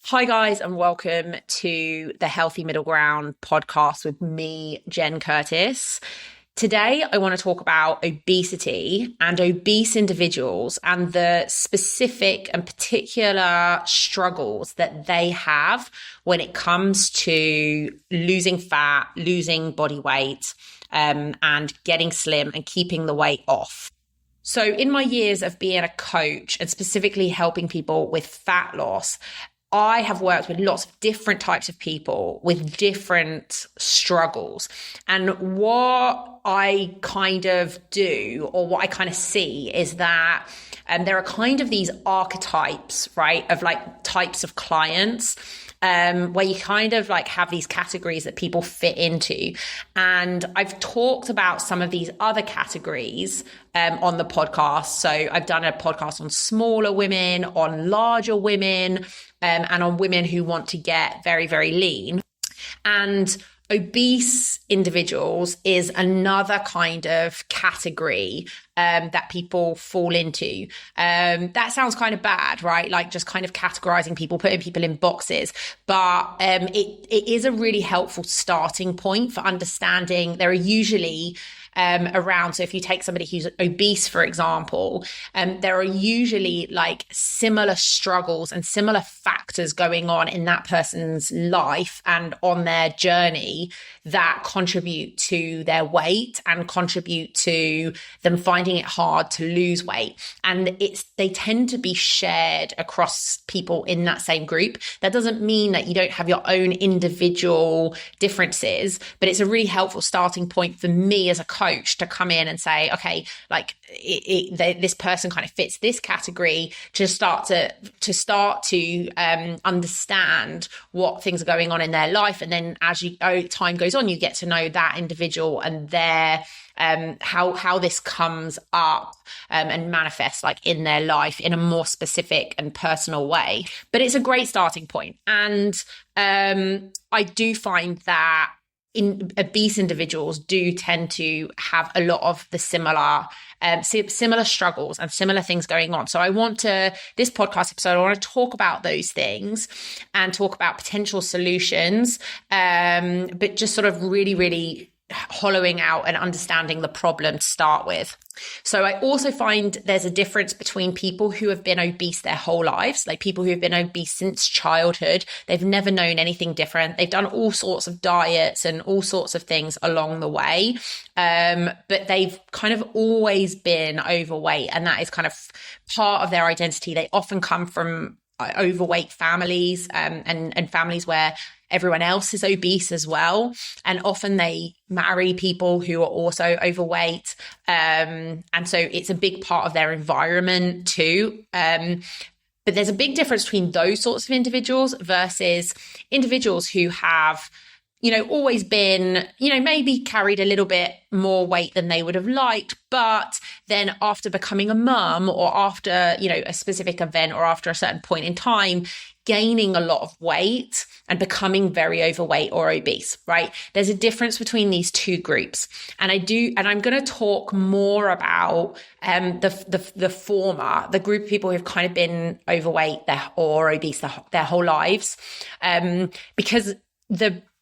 Hi, guys, and welcome to the Healthy Middle Ground podcast with me, Jen Curtis. Today, I want to talk about obesity and obese individuals and the specific and particular struggles that they have when it comes to losing fat, losing body weight, and getting slim and keeping the weight off. So in my years of being a coach and specifically helping people with fat loss, I have worked with lots of different types of people with different struggles. And what I kind of do, or what I kind of see, is that there are kind of these archetypes, right, of like types of clients. Where you kind of like have these categories that people fit into. And I've talked about some of these other categories on the podcast. So I've done a podcast on smaller women, on larger women, and on women who want to get very, very lean. And obese individuals is another kind of category that people fall into. That sounds kind of bad, right? Like just kind of categorizing people, putting people in boxes. But it is a really helpful starting point for understanding. There are usually around. So if you take somebody who's obese, for example, there are usually like similar struggles and similar factors going on in that person's life and on their journey that contribute to their weight and contribute to them finding it hard to lose weight. And they tend to be shared across people in that same group. That doesn't mean that you don't have your own individual differences, but it's a really helpful starting point for me as a coach to come in and say, okay, like this person kind of fits this category, to start to understand what things are going on in their life. And then as time goes on, you get to know that individual and their how this comes up and manifests like in their life in a more specific and personal way. But it's a great starting point. And I do find that obese individuals do tend to have a lot of the similar struggles and similar things going on. So this podcast episode, I want to talk about those things and talk about potential solutions, but just sort of really, really hollowing out and understanding the problem to start with. So I also find there's a difference between people who have been obese their whole lives, like people who have been obese since childhood. They've never known anything different. They've done all sorts of diets and all sorts of things along the way. But they've kind of always been overweight, and that is kind of part of their identity. They often come from overweight families and families where everyone else is obese as well. And often they marry people who are also overweight. And so it's a big part of their environment too. But there's a big difference between those sorts of individuals versus individuals who have, always been, maybe carried a little bit more weight than they would have liked, but then after becoming a mum or after, a specific event or after a certain point in time, gaining a lot of weight and becoming very overweight or obese, right? There's a difference between these two groups. And I'm going to talk more about the former, the group of people who've kind of been overweight or obese their whole lives, because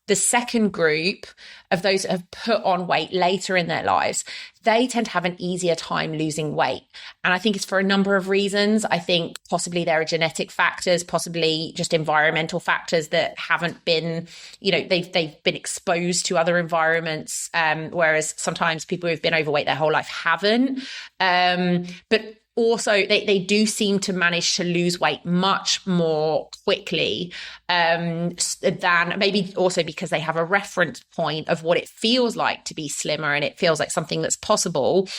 the second group of those that have put on weight later in their lives, they tend to have an easier time losing weight. And I think it's for a number of reasons. I think possibly there are genetic factors, possibly just environmental factors that haven't been, they've been exposed to other environments, whereas sometimes people who've been overweight their whole life haven't. But also, they do seem to manage to lose weight much more quickly than maybe also because they have a reference point of what it feels like to be slimmer, and it feels like something that's possible,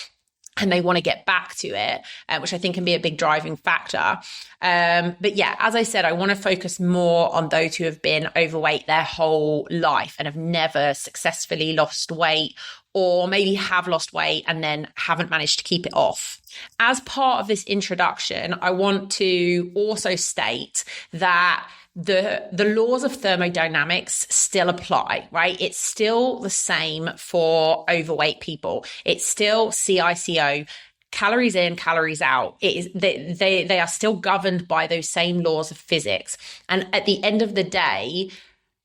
and they want to get back to it, which I think can be a big driving factor. But yeah, as I said, I want to focus more on those who have been overweight their whole life and have never successfully lost weight, or maybe have lost weight and then haven't managed to keep it off. As part of this introduction, I want to also state that the laws of thermodynamics still apply, right? It's still the same for overweight people. It's still CICO. calories in, calories out. It is they are still governed by those same laws of physics. And at the end of the day,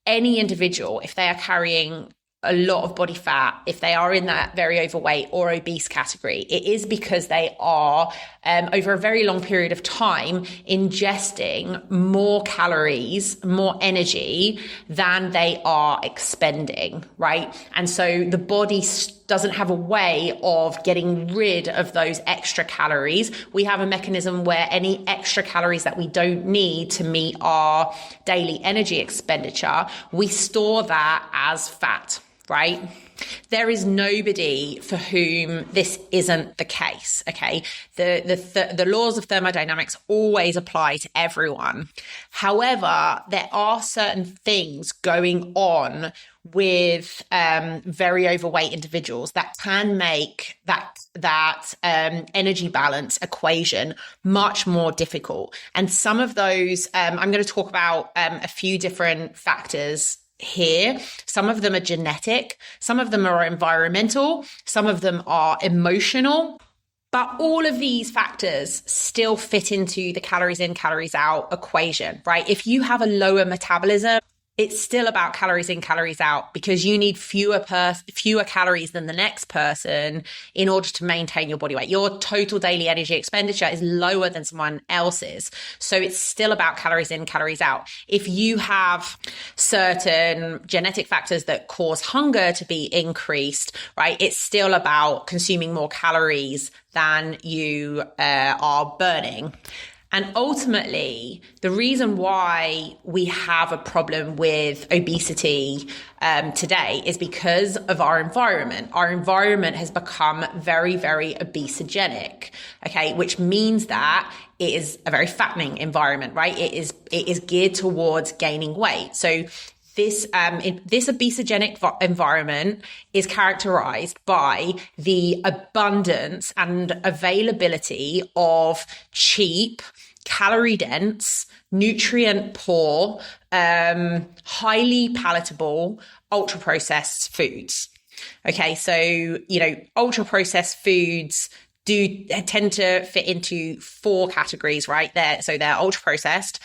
any individual, if they are carrying a lot of body fat, if they are in that very overweight or obese category, it is because they are, over a very long period of time, ingesting more calories, more energy than they are expending, right? And so the body doesn't have a way of getting rid of those extra calories. We have a mechanism where any extra calories that we don't need to meet our daily energy expenditure, we store that as fat. Right? There is nobody for whom this isn't the case. Okay. The laws of thermodynamics always apply to everyone. However, there are certain things going on with very overweight individuals that can make that energy balance equation much more difficult. And some of those, I'm going to talk about a few different factors here. Some of them are genetic, some of them are environmental, some of them are emotional. But all of these factors still fit into the calories in, calories out equation, right? If you have a lower metabolism, it's still about calories in, calories out, because you need fewer calories than the next person in order to maintain your body weight. Your total daily energy expenditure is lower than someone else's. So it's still about calories in, calories out. If you have certain genetic factors that cause hunger to be increased, right, it's still about consuming more calories than you are burning. And ultimately, the reason why we have a problem with obesity today is because of our environment. Our environment has become very, very obesogenic, okay, which means that it is a very fattening environment, right? It is geared towards gaining weight. So this obesogenic environment is characterized by the abundance and availability of cheap, calorie-dense, nutrient-poor, highly palatable, ultra-processed foods. Okay, so, ultra-processed foods do tend to fit into 4 categories, right? They're ultra processed,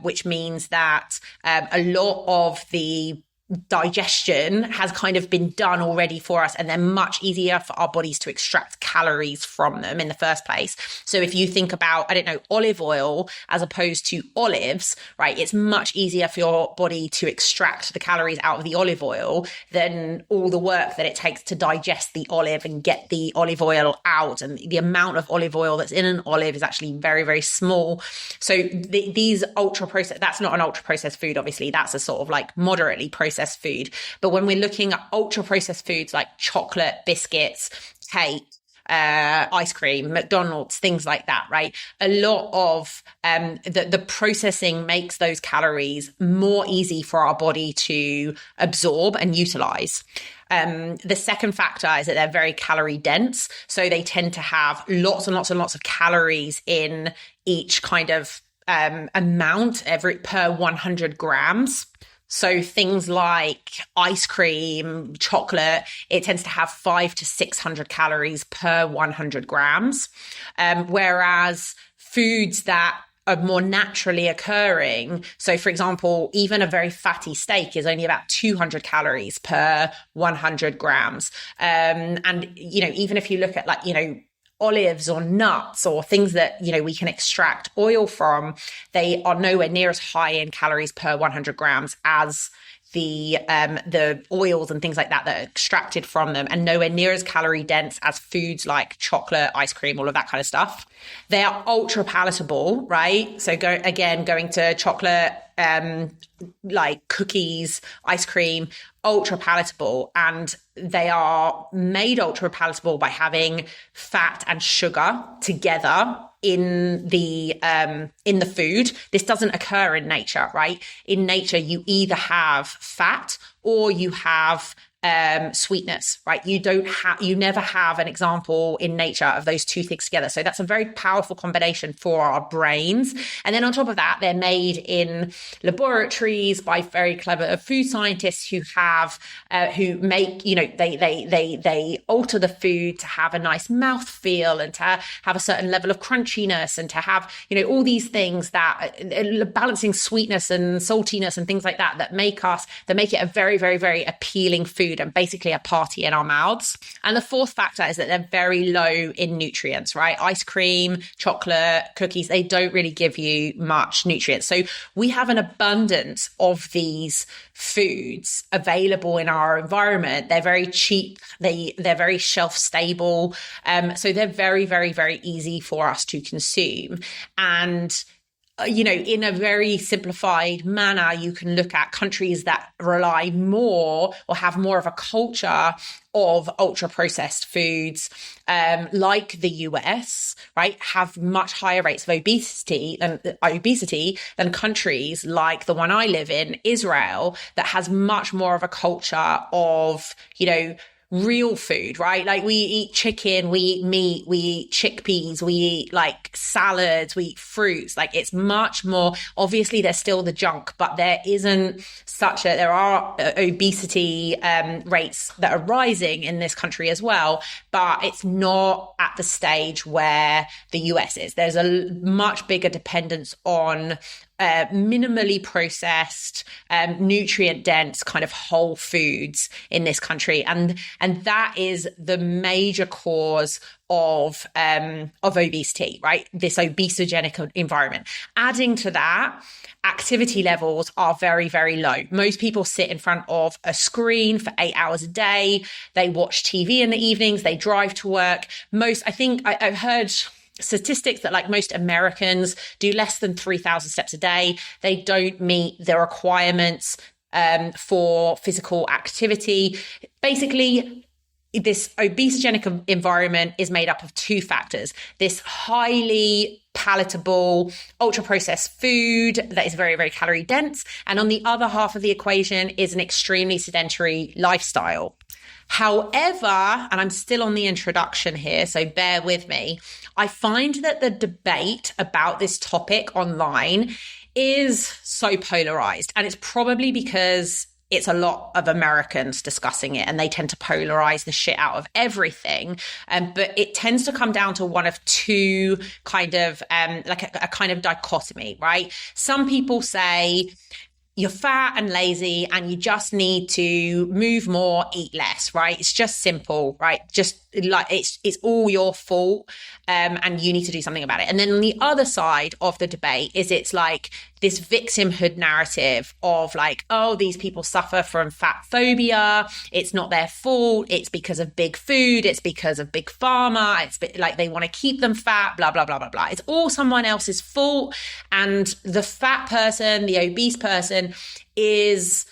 which means that a lot of the digestion has kind of been done already for us, and they're much easier for our bodies to extract calories from them in the first place. So if you think about, olive oil as opposed to olives, right? It's much easier for your body to extract the calories out of the olive oil than all the work that it takes to digest the olive and get the olive oil out. And the amount of olive oil that's in an olive is actually very, very small. So these ultra processed, that's not an ultra processed food, obviously. That's a sort of like moderately processed food. But when we're looking at ultra processed foods like chocolate, biscuits, cake, ice cream, McDonald's, things like that, right? A lot of the processing makes those calories more easy for our body to absorb and utilize. The second factor is that they're very calorie dense. So they tend to have lots and lots and lots of calories in each kind of amount per 100 grams. So things like ice cream, chocolate, it tends to have 500 to 600 calories per 100 grams. Whereas foods that are more naturally occurring, so for example, even a very fatty steak is only about 200 calories per 100 grams. And, even if you look at olives or nuts or things that, we can extract oil from, they are nowhere near as high in calories per 100 grams as the oils and things like that are extracted from them, and nowhere near as calorie dense as foods like chocolate, ice cream, all of that kind of stuff. They are ultra palatable, right? So going to chocolate, like cookies, ice cream, ultra palatable, and they are made ultra palatable by having fat and sugar together in the food. This doesn't occur in nature, right? In nature, you either have fat or you have sweetness, right? You never have an example in nature of those two things together. So that's a very powerful combination for our brains. And then on top of that, they're made in laboratories by very clever food scientists who make, they alter the food to have a nice mouth feel and to have a certain level of crunchiness and to have, all these things that balancing sweetness and saltiness and things like that make it a very, very, very appealing food and basically a party in our mouths. And the fourth factor is that they're very low in nutrients, right? Ice cream, chocolate, cookies, they don't really give you much nutrients. So we have an abundance of these foods available in our environment. They're very cheap. They're very shelf stable. So they're very, very, very easy for us to consume. And in a very simplified manner, you can look at countries that rely more or have more of a culture of ultra processed foods, like the US, right, have much higher rates of obesity than countries like the one I live in, Israel, that has much more of a culture of, real food, right? Like we eat chicken, we eat meat, we eat chickpeas, we eat like salads, we eat fruits. Like it's much more, obviously there's still the junk, but there are obesity rates that are rising in this country as well, but it's not at the stage where the US is. There's a much bigger dependence on minimally processed, nutrient dense kind of whole foods in this country. And that is the major cause of obesity, right? This obesogenic environment. Adding to that, activity levels are very, very low. Most people sit in front of a screen for 8 hours a day. They watch TV in the evenings. They drive to work. I've heard statistics that like most Americans do less than 3,000 steps a day. They don't meet the requirements for physical activity. Basically, this obesogenic environment is made up of two factors. This highly palatable, ultra processed food that is very, very calorie dense. And on the other half of the equation is an extremely sedentary lifestyle. However, and I'm still on the introduction here, so bear with me, I find that the debate about this topic online is so polarized. And it's probably because it's a lot of Americans discussing it and they tend to polarize the shit out of everything. But it tends to come down to one of two kind of like a kind of dichotomy, right? Some people say you're fat and lazy and you just need to move more, eat less, right? It's just simple, right? Just like it's all your fault, and you need to do something about it. And then on the other side of the debate is it's like this victimhood narrative of like, oh, these people suffer from fat phobia. It's not their fault. It's because of big food. It's because of big pharma. It's like they want to keep them fat, blah, blah, blah, blah, blah. It's all someone else's fault. And the fat person, the obese person is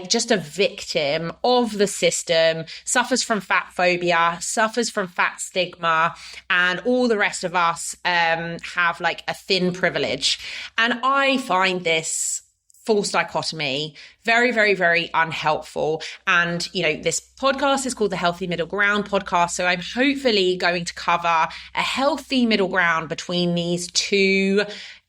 just a victim of the system, suffers from fat phobia, suffers from fat stigma, and all the rest of us have like a thin privilege. And I find this false dichotomy very, very, very unhelpful. And, this podcast is called the Healthy Middle Ground podcast. So I'm hopefully going to cover a healthy middle ground between these two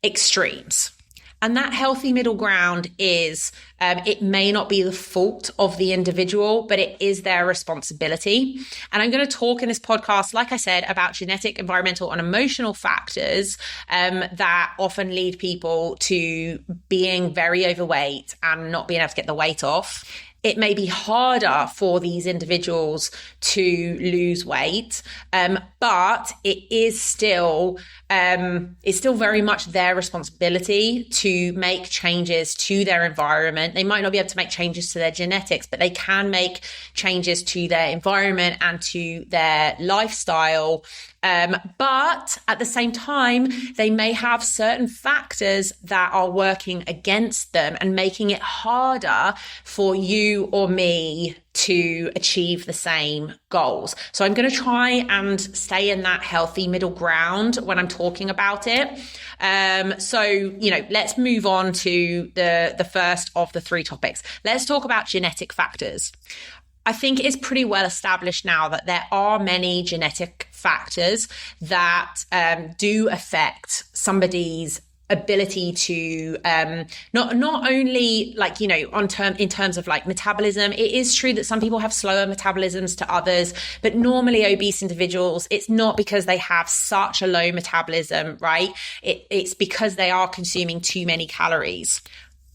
extremes. And that healthy middle ground is, it may not be the fault of the individual, but it is their responsibility. And I'm going to talk in this podcast, like I said, about genetic, environmental, and emotional factors that often lead people to being very overweight and not being able to get the weight off. It may be harder for these individuals to lose weight, but it is still very much their responsibility to make changes to their environment. They might not be able to make changes to their genetics, but they can make changes to their environment and to their lifestyle. But at the same time, they may have certain factors that are working against them and making it harder for you or me to achieve the same goals. So I'm going to try and stay in that healthy middle ground when I'm talking about it. So let's move on to the first of the three topics. Let's talk about genetic factors. I think it's pretty well established now that there are many genetic factors that do affect somebody's ability to not only like, you know, in terms of like metabolism. It is true that some people have slower metabolisms to others, but normally obese individuals, it's not because they have such a low metabolism, right? It's because they are consuming too many calories.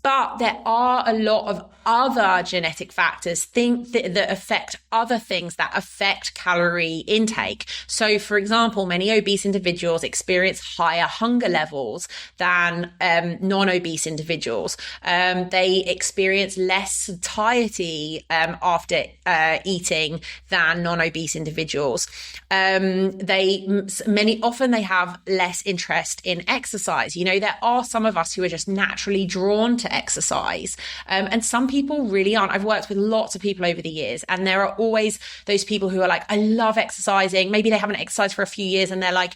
But there are a lot of other genetic factors that affect other things that affect calorie intake. So, for example, many obese individuals experience higher hunger levels than non-obese individuals. They experience less satiety after eating than non-obese individuals. Often they have less interest in exercise. You know, there are some of us who are just naturally drawn to exercise. And some people really aren't. I've worked with lots of people over the years, and there are always those people who are like, I love exercising. Maybe they haven't exercised for a few years and they're like,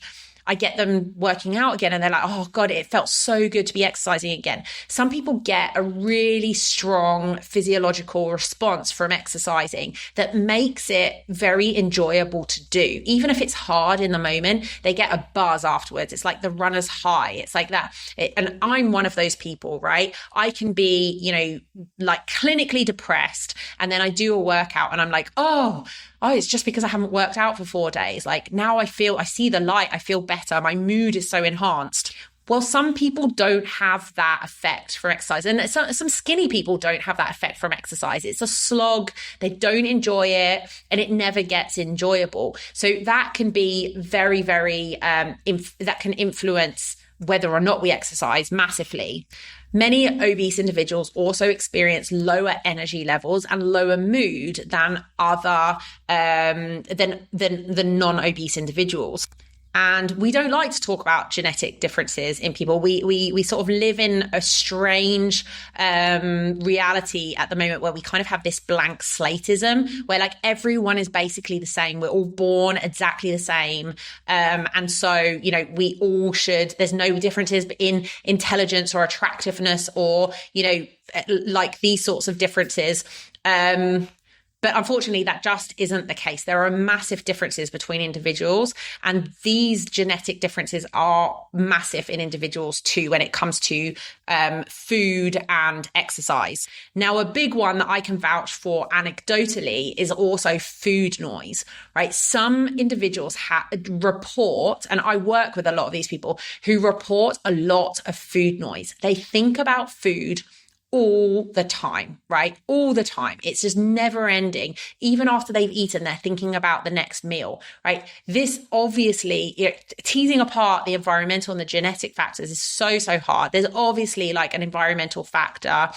I get them working out again and they're like, oh God, it felt so good to be exercising again. Some people get a really strong physiological response from exercising that makes it very enjoyable to do. Even if it's hard in the moment, they get a buzz afterwards. It's like the runner's high. It's like that. And I'm one of those people, right? I can be, you know, like clinically depressed, and then I do a workout and I'm like, oh, it's just because I haven't worked out for 4 days. Like now I see the light, I feel better. My mood is so enhanced. Well, some people don't have that effect from exercise. And some skinny people don't have that effect from exercise. It's a slog. They don't enjoy it, and it never gets enjoyable. So that can be very, very, that can influence whether or not we exercise massively. Many obese individuals also experience lower energy levels and lower mood than other than non-obese individuals. And we don't like to talk about genetic differences in people. We sort of live in a strange reality at the moment where we kind of have this blank slateism where like everyone is basically the same. We're all born exactly the same. And so, you know, we all should, there's no differences in intelligence or attractiveness or, you know, like these sorts of differences. But unfortunately, that just isn't the case. There are massive differences between individuals, and these genetic differences are massive in individuals too when it comes to food and exercise. Now, a big one that I can vouch for anecdotally is also food noise, right? Some individuals report, and I work with a lot of these people who report a lot of food noise. They think about food all the time, right? All the time. It's just never ending. Even after they've eaten, they're thinking about the next meal, right? This obviously, you know, teasing apart the environmental and the genetic factors is so hard. There's obviously like an environmental factors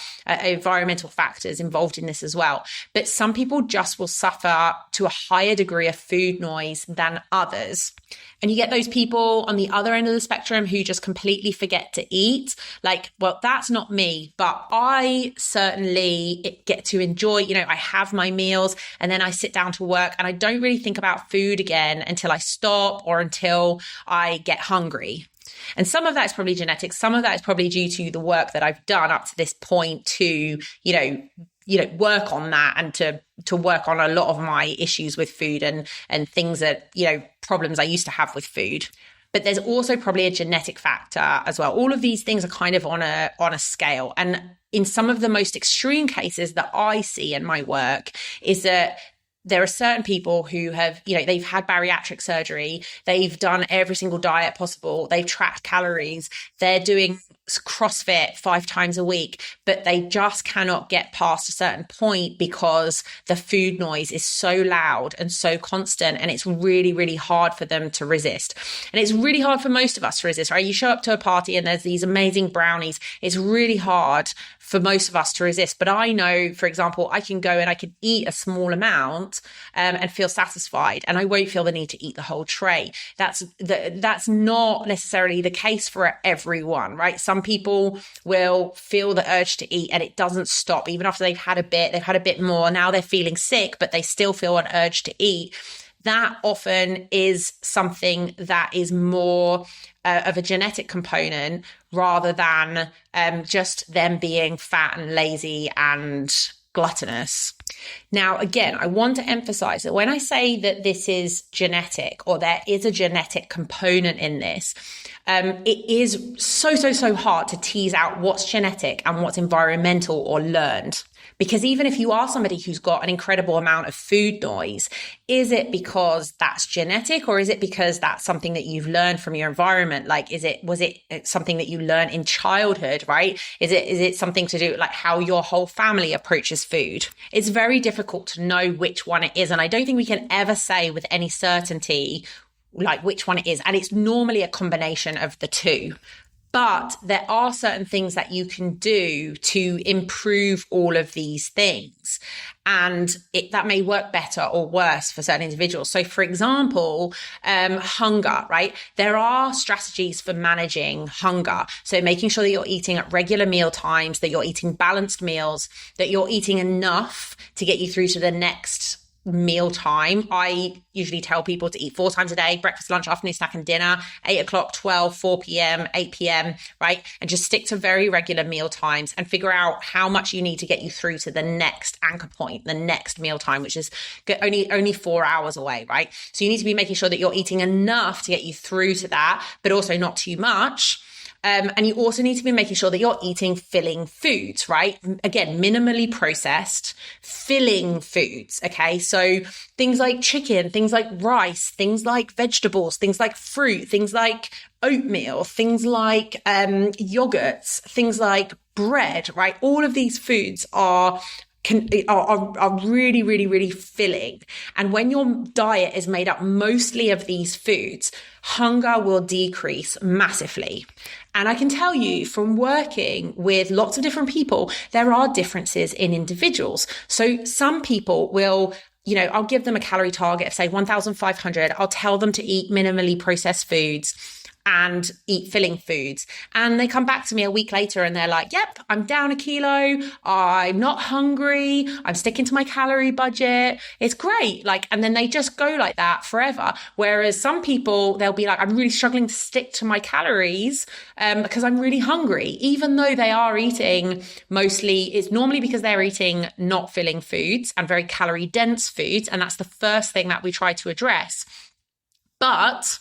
involved in this as well. But some people just will suffer to a higher degree of food noise than others. And you get those people on the other end of the spectrum who just completely forget to eat. Like, well, that's not me, but I certainly get to enjoy, you know, I have my meals and then I sit down to work and I don't really think about food again until I stop or until I get hungry. And some of that is probably genetics. Some of that is probably due to the work that I've done up to this point to, you know, work on that and to work on a lot of my issues with food and things that, you know, problems I used to have with food. But there's also probably a genetic factor as well. All of these things are kind of on a scale. And in some of the most extreme cases that I see in my work is that there are certain people who have, you know, they've had bariatric surgery, they've done every single diet possible, they've tracked calories, they're doing CrossFit 5 times a week, but they just cannot get past a certain point because the food noise is so loud and so constant, and it's really, really hard for them to resist. And it's really hard for most of us to resist, right? You show up to a party and there's these amazing brownies. It's really hard for most of us to resist. But I know, for example, I can go and I can eat a small amount and feel satisfied, and I won't feel the need to eat the whole tray. That's not necessarily the case for everyone, right? Some people will feel the urge to eat and it doesn't stop. Even after they've had a bit more, now they're feeling sick, but they still feel an urge to eat. That often is something that is more of a genetic component rather than just them being fat and lazy and gluttonous. Now, again, I want to emphasize that when I say that this is genetic, or there is a genetic component in this, it is so hard to tease out what's genetic and what's environmental or learned. Because even if you are somebody who's got an incredible amount of food noise, is it because that's genetic, or is it because that's something that you've learned from your environment? Like, was it something that you learned in childhood, right? Is it something to do with like how your whole family approaches food? It's very difficult to know which one it is. And I don't think we can ever say with any certainty like which one it is. And it's normally a combination of the two. But there are certain things that you can do to improve all of these things. And that may work better or worse for certain individuals. So for example, hunger, right? There are strategies for managing hunger. So making sure that you're eating at regular meal times, that you're eating balanced meals, that you're eating enough to get you through to the next meal time. I usually tell people to eat 4 times a day: breakfast, lunch, afternoon snack, and dinner, 8 o'clock, 12, 4 p.m., 8 p.m., right? And just stick to very regular meal times and figure out how much you need to get you through to the next anchor point, the next meal time, which is only 4 hours away, right? So you need to be making sure that you're eating enough to get you through to that, but also not too much. And you also need to be making sure that you're eating filling foods, right? Again, minimally processed, filling foods, okay? So things like chicken, things like rice, things like vegetables, things like fruit, things like oatmeal, things like yogurts, things like bread, right? All of these foods are really filling. And when your diet is made up mostly of these foods, hunger will decrease massively. And I can tell you from working with lots of different people, there are differences in individuals. So some people will, I'll give them a calorie target of say 1,500. I'll tell them to eat minimally processed foods and eat filling foods. And they come back to me a week later and they're like, yep, I'm down 1 kilo. I'm not hungry. I'm sticking to my calorie budget. It's great. And then they just go like that forever. Whereas some people, they'll be like, I'm really struggling to stick to my calories because I'm really hungry, even though they are eating mostly, it's normally because they're eating not filling foods and very calorie dense foods. And that's the first thing that we try to address. But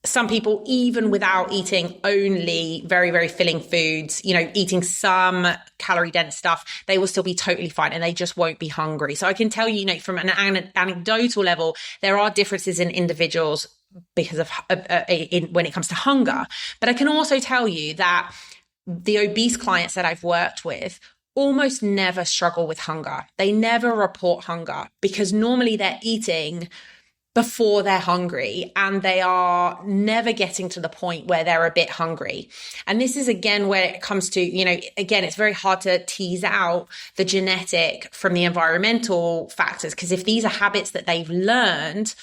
some people, even without eating only very filling foods, eating some calorie dense stuff, they will still be totally fine and they just won't be hungry. So I can tell you, from an anecdotal level, there are differences in individuals because of when it comes to hunger. But I can also tell you that the obese clients that I've worked with almost never struggle with hunger. They never report hunger because normally they're eating before they're hungry and they are never getting to the point where they're a bit hungry. And this is again where it comes to, again, it's very hard to tease out the genetic from the environmental factors, because if these are habits that they've learned,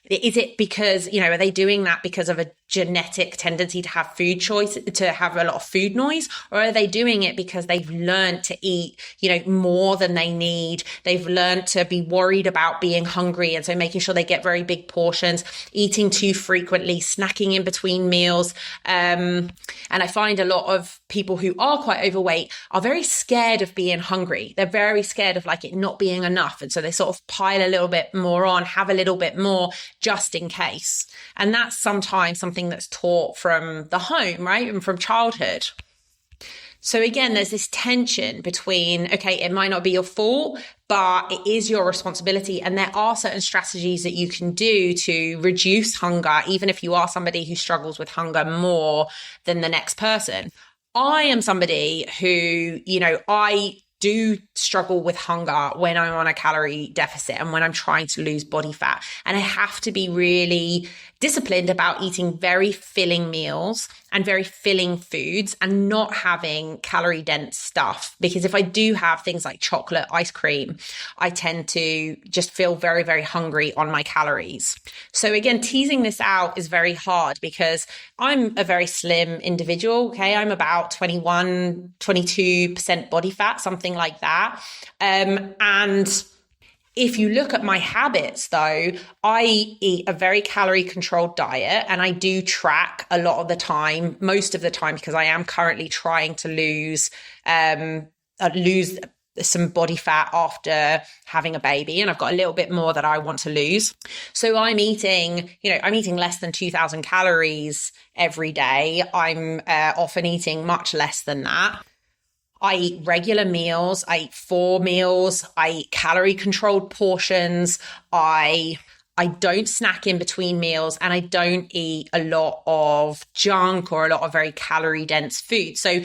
is it because, are they doing that because of a genetic tendency to have food choice, to have a lot of food noise, or are they doing it because they've learned to eat, more than they need? They've learned to be worried about being hungry. And so making sure they get very big portions, eating too frequently, snacking in between meals. And I find a lot of people who are quite overweight are very scared of being hungry. They're very scared of it not being enough. And so they sort of pile a little bit more on, have a little bit more just in case. And that's sometimes something that's taught from the home, right? And from childhood. So again, there's this tension between, okay, it might not be your fault, but it is your responsibility. And there are certain strategies that you can do to reduce hunger, even if you are somebody who struggles with hunger more than the next person. I am somebody who, I do struggle with hunger when I'm on a calorie deficit and when I'm trying to lose body fat. And I have to be really disciplined about eating very filling meals and very filling foods and not having calorie dense stuff. Because if I do have things like chocolate, ice cream, I tend to just feel very hungry on my calories. So again, teasing this out is very hard because I'm a very slim individual. Okay. I'm about 22% body fat, something like that. And if you look at my habits, though, I eat a very calorie controlled diet and I do track a lot of the time, most of the time, because I am currently trying to lose some body fat after having a baby, and I've got a little bit more that I want to lose. So I'm eating less than 2,000 calories every day. I'm often eating much less than that. I eat regular meals. I eat 4 meals. I eat calorie controlled portions. I don't snack in between meals, and I don't eat a lot of junk or a lot of very calorie dense food. So,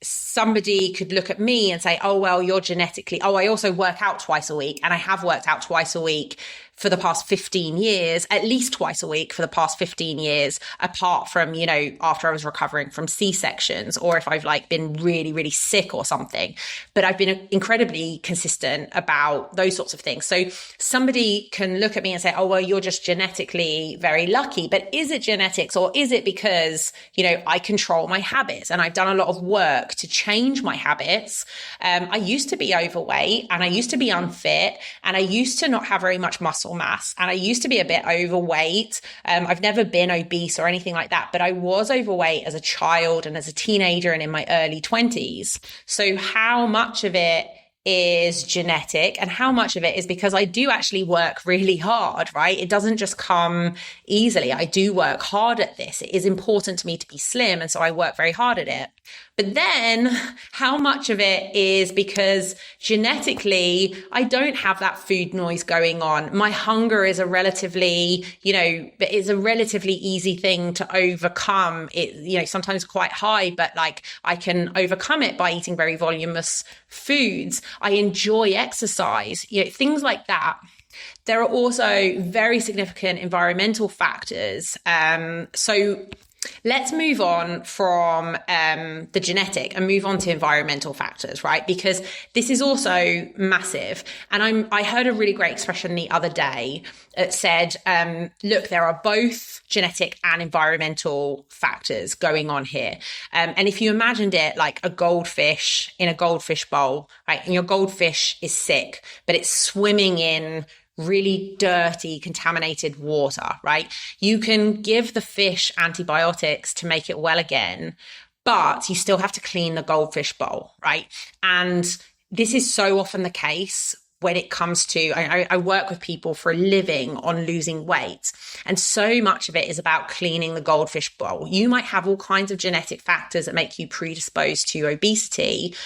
somebody could look at me and say, oh, well, you're genetically, I also work out twice a week, and I have worked out twice a week for the past 15 years, at least twice a week for the past 15 years, apart from, after I was recovering from C-sections, or if I've been really, really sick or something. But I've been incredibly consistent about those sorts of things. So somebody can look at me and say, oh, well, you're just genetically very lucky. But is it genetics, or is it because, I control my habits and I've done a lot of work to change my habits? I used to be overweight, and I used to be unfit, and I used to not have very much muscle mass, and I used to be a bit overweight. I've never been obese or anything like that, but I was overweight as a child and as a teenager and in my early 20s. So how much of it is genetic and how much of it is because I do actually work really hard, right? It doesn't just come easily. I do work hard at this. It is important to me to be slim, and so I work very hard at it. But then how much of it is because genetically I don't have that food noise going on? My hunger is a relatively easy thing to overcome. It, sometimes quite high, but I can overcome it by eating very voluminous foods. I enjoy exercise, things like that. There are also very significant environmental factors. So let's move on from the genetic and move on to environmental factors, right? Because this is also massive. And I heard a really great expression the other day that said, look, there are both genetic and environmental factors going on here. And if you imagined it like a goldfish in a goldfish bowl, right? And your goldfish is sick, but it's swimming in really dirty, contaminated water, right? You can give the fish antibiotics to make it well again, but you still have to clean the goldfish bowl, right? And this is so often the case when it comes to, I work with people for a living on losing weight. And so much of it is about cleaning the goldfish bowl. You might have all kinds of genetic factors that make you predisposed to obesity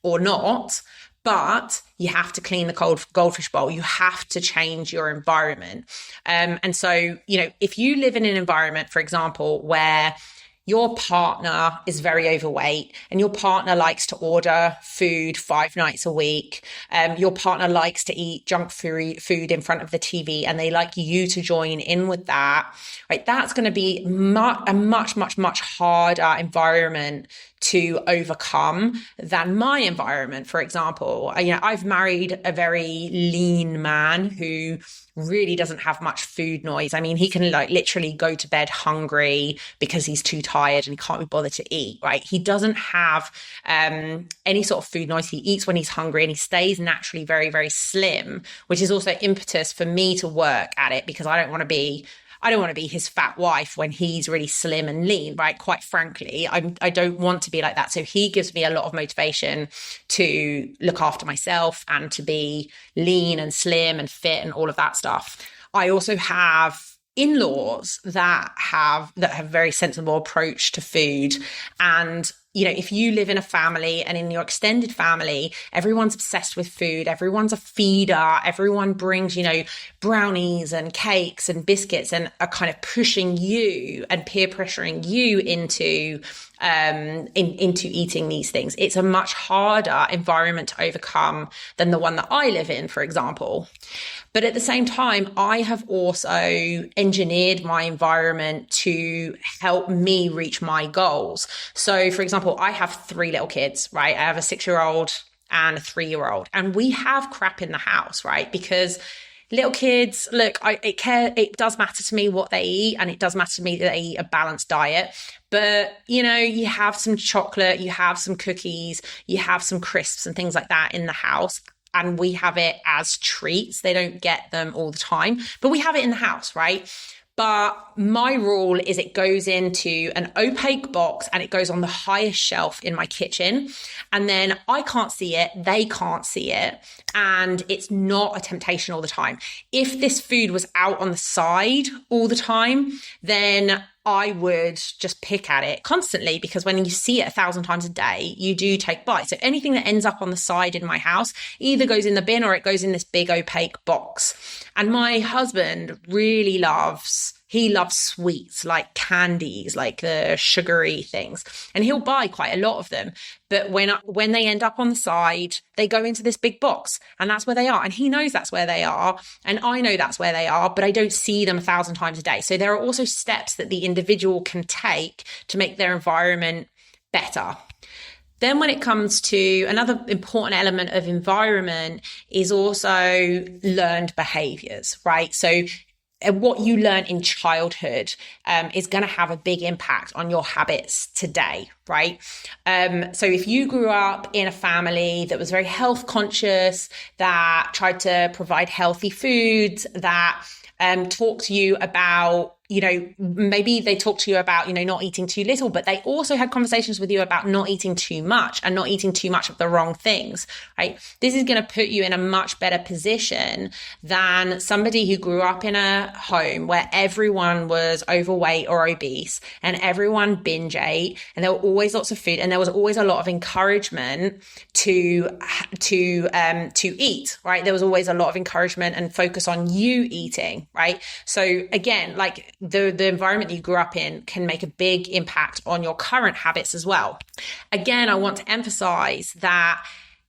or not, but you have to clean the goldfish bowl. You have to change your environment. And so, if you live in an environment, for example, where your partner is very overweight and your partner likes to order food 5 nights a week, your partner likes to eat junk food in front of the TV, and they like you to join in with that, right? That's going to be a much, much, much harder environment to overcome than my environment. For example, I've married a very lean man who really doesn't have much food noise. I mean, he can literally go to bed hungry because he's too tired and he can't be bothered to eat, right? He doesn't have any sort of food noise. He eats when he's hungry, and he stays naturally very, very slim, which is also impetus for me to work at it, because I don't want to be his fat wife when he's really slim and lean, right? Quite frankly, I don't want to be like that. So he gives me a lot of motivation to look after myself and to be lean and slim and fit and all of that stuff. I also have in-laws that have very sensible approach to food. And if you live in a family and in your extended family, everyone's obsessed with food, everyone's a feeder, everyone brings, brownies and cakes and biscuits and are kind of pushing you and peer pressuring you into eating these things. It's a much harder environment to overcome than the one that I live in, for example. But at the same time, I have also engineered my environment to help me reach my goals. So, for example, I have 3 little kids, right? I have a 6-year-old and a 3-year-old, and we have crap in the house, right? Because little kids, look, it does matter to me what they eat, and it does matter to me that they eat a balanced diet. But, you have some chocolate, you have some cookies, you have some crisps and things like that in the house. And we have it as treats. They don't get them all the time, but we have it in the house, right? But my rule is it goes into an opaque box and it goes on the highest shelf in my kitchen. And then I can't see it, they can't see it. And it's not a temptation all the time. If this food was out on the side all the time, then I would just pick at it constantly, because when you see it 1,000 times a day, you do take bites. So anything that ends up on the side in my house either goes in the bin or it goes in this big opaque box. And my husband really loves sweets, like candies, like the sugary things. And he'll buy quite a lot of them. But when they end up on the side, they go into this big box, and that's where they are. And he knows that's where they are. And I know that's where they are, but I don't see them 1,000 times a day. So there are also steps that the individual can take to make their environment better. Then when it comes to another important element of environment is also learned behaviors, right? So what you learn in childhood is going to have a big impact on your habits today, right? So if you grew up in a family that was very health conscious, that tried to provide healthy foods, that talked to you about, maybe they talked to you about, not eating too little, but they also had conversations with you about not eating too much and not eating too much of the wrong things, right? This is going to put you in a much better position than somebody who grew up in a home where everyone was overweight or obese and everyone binge ate, and there were always lots of food and there was always a lot of encouragement to eat, right? There was always a lot of encouragement and focus on you eating, right? So again, like the environment that you grew up in can make a big impact on your current habits as well. Again, I want to emphasize that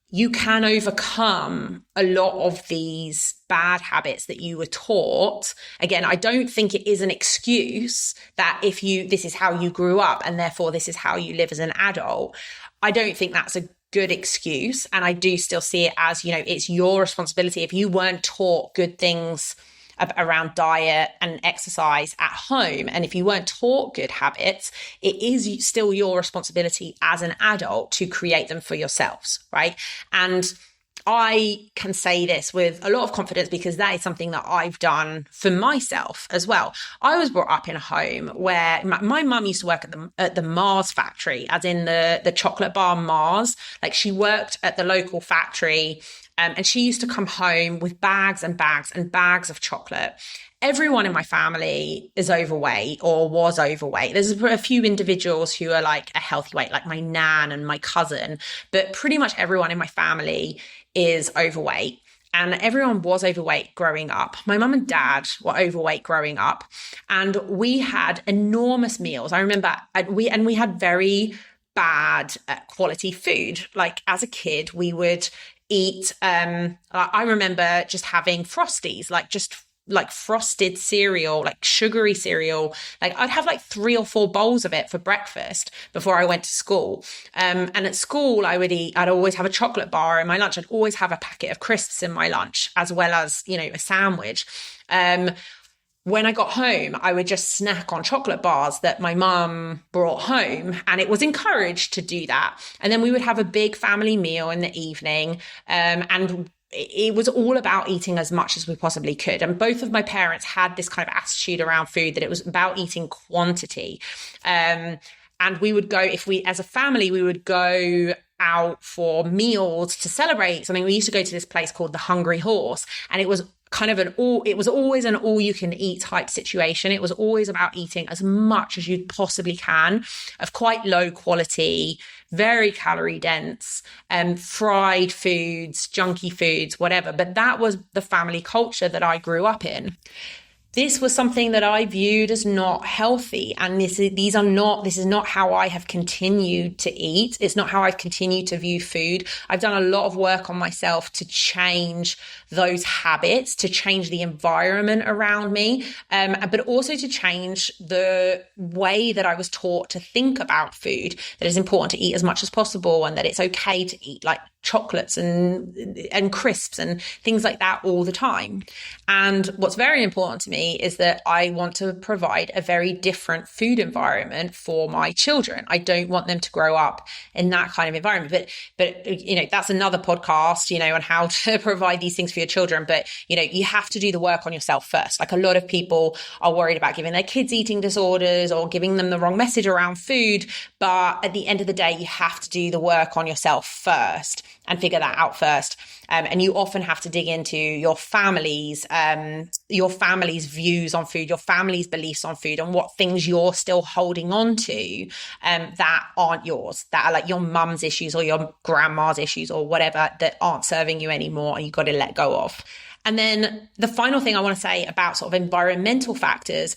you can overcome a lot of these bad habits that you were taught. Again, I don't think it is an excuse that this is how you grew up and therefore this is how you live as an adult. I don't think that's a good excuse. And I do still see it as, it's your responsibility. If you weren't taught good things around diet and exercise at home, and if you weren't taught good habits, it is still your responsibility as an adult to create them for yourselves, right? And I can say this with a lot of confidence because that is something that I've done for myself as well. I was brought up in a home where my mum used to work at the Mars factory, as in the chocolate bar Mars. Like, she worked at the local factory, and she used to come home with bags and bags and bags of chocolate. Everyone in my family is overweight or was overweight. There's a few individuals who are like a healthy weight, like my nan and my cousin, but pretty much everyone in my family is overweight. And everyone was overweight growing up. My mum and dad were overweight growing up, and we had enormous meals. I remember we had very bad quality food. Like, as a kid, we would eat, I remember just having Frosties, like frosted cereal, like sugary cereal. Like, I'd have like 3 or 4 bowls of it for breakfast before I went to school. And at school I'd always have a chocolate bar in my lunch. I'd always have a packet of crisps in my lunch, as well as, a sandwich. When I got home, I would just snack on chocolate bars that my mum brought home, and it was encouraged to do that. And then we would have a big family meal in the evening, and it was all about eating as much as we possibly could. And both of my parents had this kind of attitude around food, that it was about eating quantity. And we would go, as a family, we would go out for meals to celebrate something. We used to go to this place called the Hungry Horse, and it was it was always an all you can eat type situation. It was always about eating as much as you possibly can of quite low quality, very calorie dense, fried foods, junky foods, whatever. But that was the family culture that I grew up in. This was something that I viewed as not healthy. And this is not how I have continued to eat. It's not how I've continued to view food. I've done a lot of work on myself to change those habits, to change the environment around me, but also to change the way that I was taught to think about food, that it's important to eat as much as possible and that it's okay to eat like chocolates and crisps and things like that all the time. And what's very important to me me is that I want to provide a very different food environment for my children. I don't want them to grow up in that kind of environment. But that's another podcast, on how to provide these things for your children. But, you have to do the work on yourself first. Like, a lot of people are worried about giving their kids eating disorders or giving them the wrong message around food. But at the end of the day, you have to do the work on yourself first and figure that out first. And you often have to dig into your family's views on food, your family's beliefs on food, and what things you're still holding on to that aren't yours, that are like your mum's issues or your grandma's issues or whatever, that aren't serving you anymore, and you've got to let go of. And then the final thing I want to say about sort of environmental factors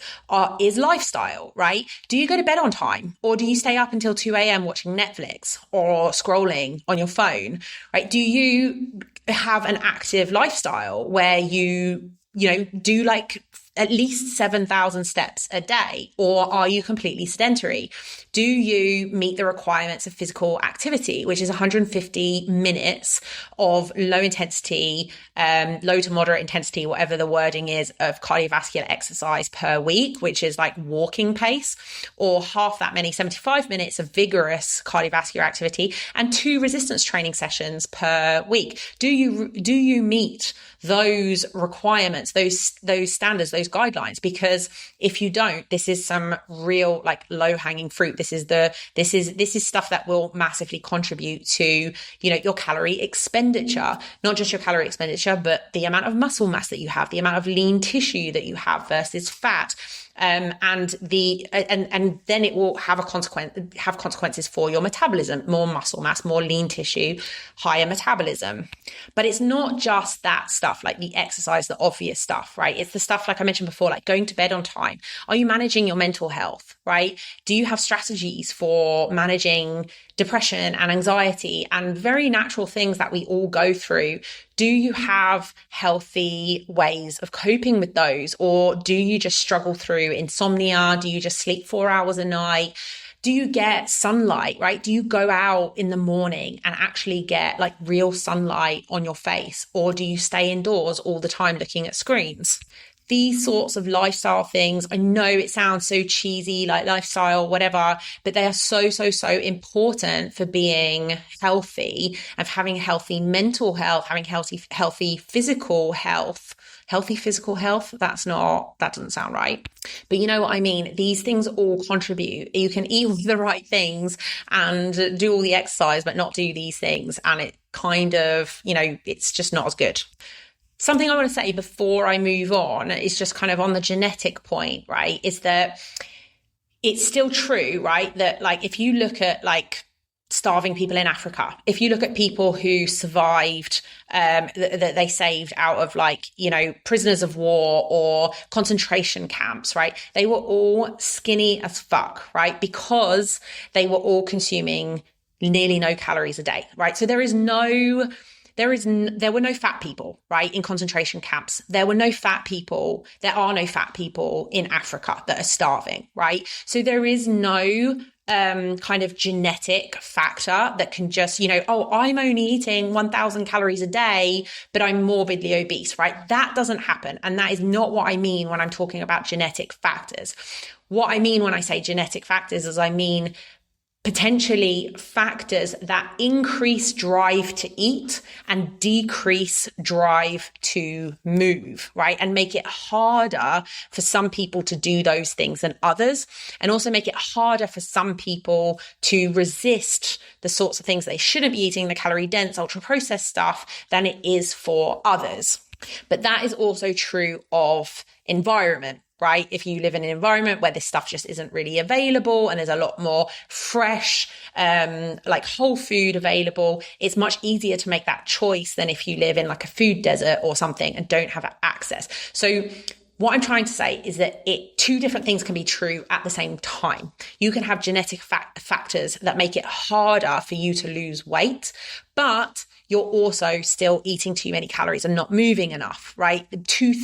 is lifestyle, right? Do you go to bed on time, or do you stay up until 2 a.m. watching Netflix or scrolling on your phone, right? Do you have an active lifestyle where you do like at least 7,000 steps a day, or are you completely sedentary? Do you meet the requirements of physical activity, which is 150 minutes of low intensity, low to moderate intensity, whatever the wording is, of cardiovascular exercise per week, which is like walking pace, or half that many, 75 minutes of vigorous cardiovascular activity, and 2 resistance training sessions per week? Do you meet those requirements, those standards, those guidelines? Because if you don't, this is some real like low hanging fruit. This is stuff that will massively contribute to, your calorie expenditure, not just your calorie expenditure, but the amount of muscle mass that you have, the amount of lean tissue that you have versus fat. And then it will have consequences for your metabolism: more muscle mass, more lean tissue, higher metabolism. But it's not just that stuff, like the exercise, the obvious stuff, right? It's the stuff, like I mentioned before, like going to bed on time. Are you managing your mental health, right? Do you have strategies for managing depression and anxiety and very natural things that we all go through? Do you have healthy ways of coping with those? Or do you just struggle through insomnia? Do you just sleep 4 hours a night? Do you get sunlight, right? Do you go out in the morning and actually get like real sunlight on your face? Or do you stay indoors all the time looking at screens? These sorts of lifestyle things, I know it sounds so cheesy, like lifestyle, whatever, but they are so, so, so important for being healthy and for having healthy mental health, having healthy physical health. Healthy physical health, that doesn't sound right. But you know what I mean? These things all contribute. You can eat all the right things and do all the exercise, but not do these things. And it kind of, it's just not as good. Something I want to say before I move on is just kind of on the genetic point, right? Is that it's still true, right? That like, if you look at like starving people in Africa, if you look at people who survived, that they saved out of like, prisoners of war or concentration camps, right? They were all skinny as fuck, right? Because they were all consuming nearly no calories a day, right? So there were no fat people, right, in concentration camps. There are no fat people in Africa that are starving, right? So there is no kind of genetic factor that can just, I'm only eating 1,000 calories a day, but I'm morbidly obese, right? That doesn't happen. And that is not what I mean when I'm talking about genetic factors. What I mean when I say genetic factors is I mean potentially factors that increase drive to eat and decrease drive to move, right? And make it harder for some people to do those things than others, and also make it harder for some people to resist the sorts of things they shouldn't be eating, the calorie dense, ultra processed stuff, than it is for others. But that is also true of environment, right? If you live in an environment where this stuff just isn't really available and there's a lot more fresh, like whole food available, it's much easier to make that choice than if you live in like a food desert or something and don't have access. So what I'm trying to say is that two different things can be true at the same time. You can have genetic factors that make it harder for you to lose weight, but you're also still eating too many calories and not moving enough, right? Two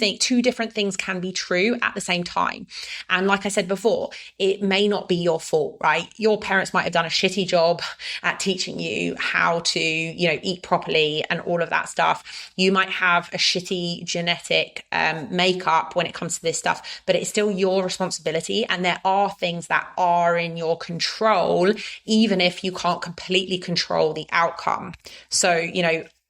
different things can be true at the same time. And like I said before, it may not be your fault, right? Your parents might have done a shitty job at teaching you how to, eat properly and all of that stuff. You might have a shitty genetic makeup when it comes to this stuff, but it's still your responsibility. And there are things that are in your control, even if you can't completely control the outcome. So,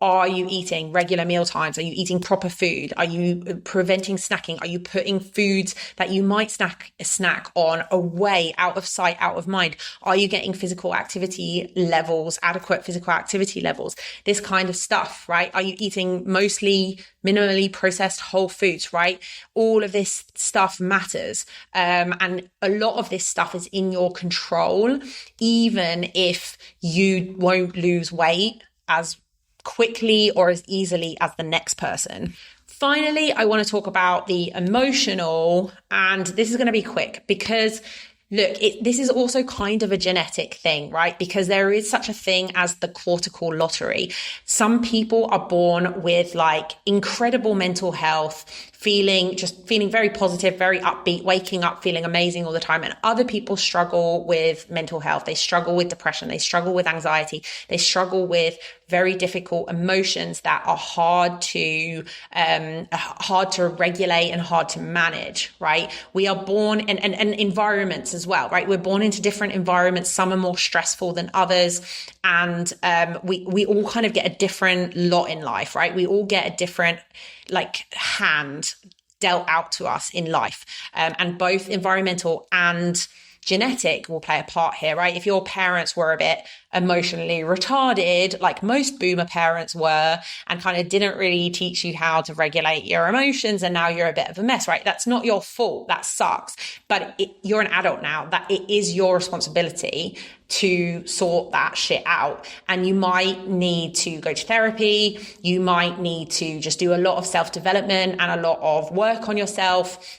are you eating regular meal times? Are you eating proper food? Are you preventing snacking? Are you putting foods that you might snack on away, out of sight, out of mind? Are you getting physical activity levels, adequate physical activity levels? This kind of stuff, right? Are you eating mostly minimally processed whole foods, right? All of this stuff matters. And a lot of this stuff is in your control, even if you won't lose weight as quickly or as easily as the next person. Finally, I want to talk about the emotional, and this is going to be quick because look, this is also kind of a genetic thing, right? Because there is such a thing as the cortical lottery. Some people are born with like incredible mental health, feeling very positive, very upbeat, waking up feeling amazing all the time. And other people struggle with mental health. They struggle with depression. They struggle with anxiety. They struggle with very difficult emotions that are hard to regulate and hard to manage, right? We are born and environments as well, right? We're born into different environments. Some are more stressful than others. And we all kind of get a different lot in life, right? We all get a different hand dealt out to us in life. And both environmental and genetic will play a part here, right? If your parents were a bit emotionally retarded, like most boomer parents were, and kind of didn't really teach you how to regulate your emotions, and now you're a bit of a mess, right? That's not your fault. That sucks. But you're an adult now. That it is your responsibility to sort that shit out. And you might need to go to therapy. You might need to just do a lot of self-development and a lot of work on yourself.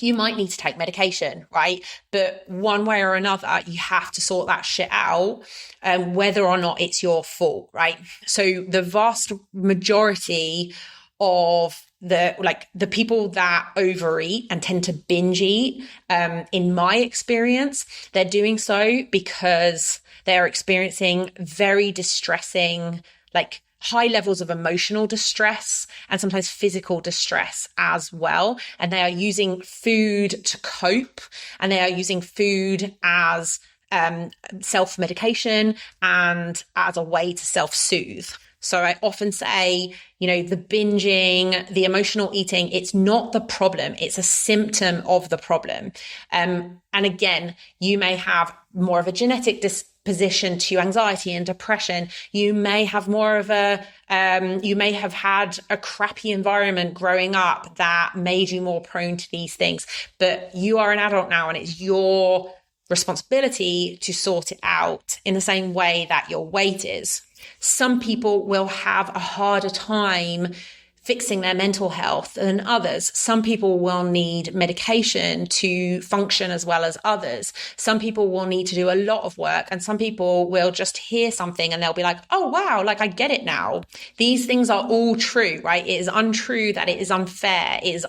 You might need to take medication, right? But one way or another, you have to sort that shit out, whether or not it's your fault, right? So the vast majority of the people that overeat and tend to binge eat, in my experience, they're doing so because they're experiencing very distressing, high levels of emotional distress and sometimes physical distress as well. And they are using food to cope, and they are using food as self-medication and as a way to self-soothe. So I often say, the binging, the emotional eating, it's not the problem. It's a symptom of the problem. And again, you may have more of a genetic disposition to anxiety and depression. You may have you may have had a crappy environment growing up that made you more prone to these things. But you are an adult now, and it's your responsibility to sort it out in the same way that your weight is. Some people will have a harder time fixing their mental health than others. Some people will need medication to function as well as others. Some people will need to do a lot of work, and some people will just hear something and they'll be like, oh, wow, I get it now. These things are all true, right? It is untrue that it is unfair. It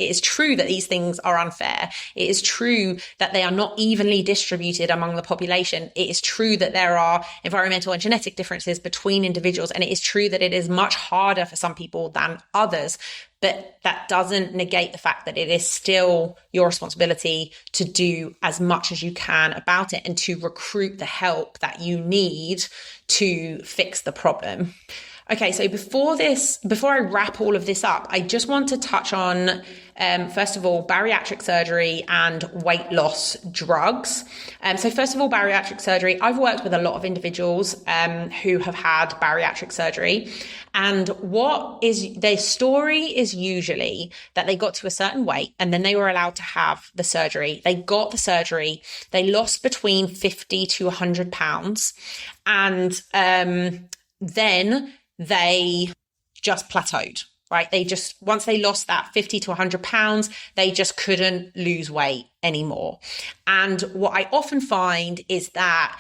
is true that these things are unfair. It is true that they are not evenly distributed among the population. It is true that there are environmental and genetic differences between individuals. And it is true that it is much harder for some people than others, but that doesn't negate the fact that it is still your responsibility to do as much as you can about it and to recruit the help that you need to fix the problem. Okay, so before I wrap all of this up, I just want to touch on, first of all, bariatric surgery and weight loss drugs. So first of all, bariatric surgery. I've worked with a lot of individuals who have had bariatric surgery. And their story is usually that they got to a certain weight and then they were allowed to have the surgery. They got the surgery. They lost between 50 to 100 pounds. And then they just plateaued, right? Once they lost that 50 to 100 pounds, they just couldn't lose weight anymore. And what I often find is that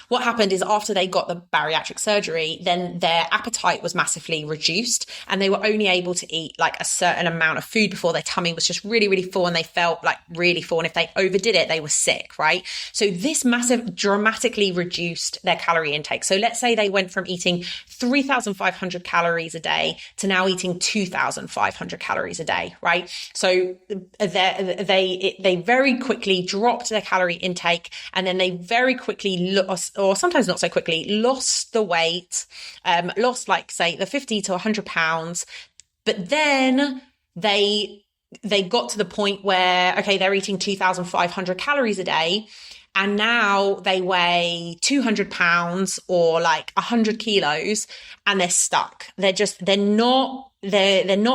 what happened is after they got the bariatric surgery, then their appetite was massively reduced and they were only able to eat like a certain amount of food before their tummy was just really, really full and they felt like really full. And if they overdid it, they were sick, right? So this massive dramatically reduced their calorie intake. So let's say they went from eating 3,500 calories a day to now eating 2,500 calories a day, right? So they very quickly dropped their calorie intake and then they very quickly lost, or sometimes not so quickly, lost the weight, lost like say the 50 to 100 pounds. But then they got to the point where, okay, they're eating 2,500 calories a day. And now they weigh 200 pounds or like 100 kilos and they're stuck. They're not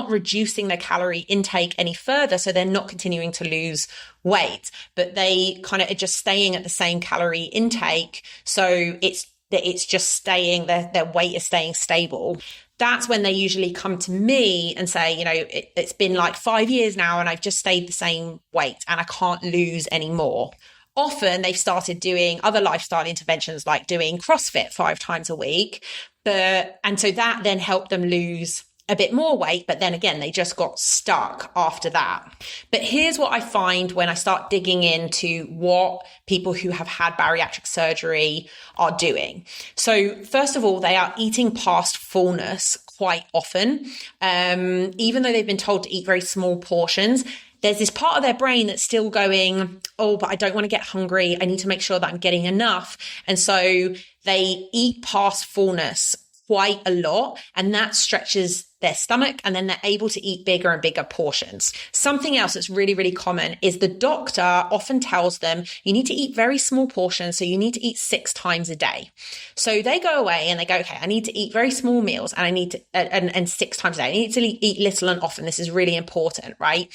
reducing their calorie intake any further. So they're not continuing to lose weight, but they kind of are just staying at the same calorie intake. So it's just staying, their weight is staying stable. That's when they usually come to me and say, you know, it's been like 5 years now and I've just stayed the same weight and I can't lose any more. Often they've started doing other lifestyle interventions like doing CrossFit 5 times a week. And so that then helped them lose a bit more weight. But then again, they just got stuck after that. But here's what I find when I start digging into what people who have had bariatric surgery are doing. So first of all, they are eating past fullness quite often. Even though they've been told to eat very small portions, there's this part of their brain that's still going, oh, but I don't want to get hungry. I need to make sure that I'm getting enough. And so they eat past fullness quite a lot, and that stretches their stomach, and then they're able to eat bigger and bigger portions. Something else that's really, really common is the doctor often tells them you need to eat very small portions, so you need to eat 6 times a day. So they go away and they go, okay, I need to eat very small meals, and I need to and 6 times a day. I need to eat little and often. This is really important, right?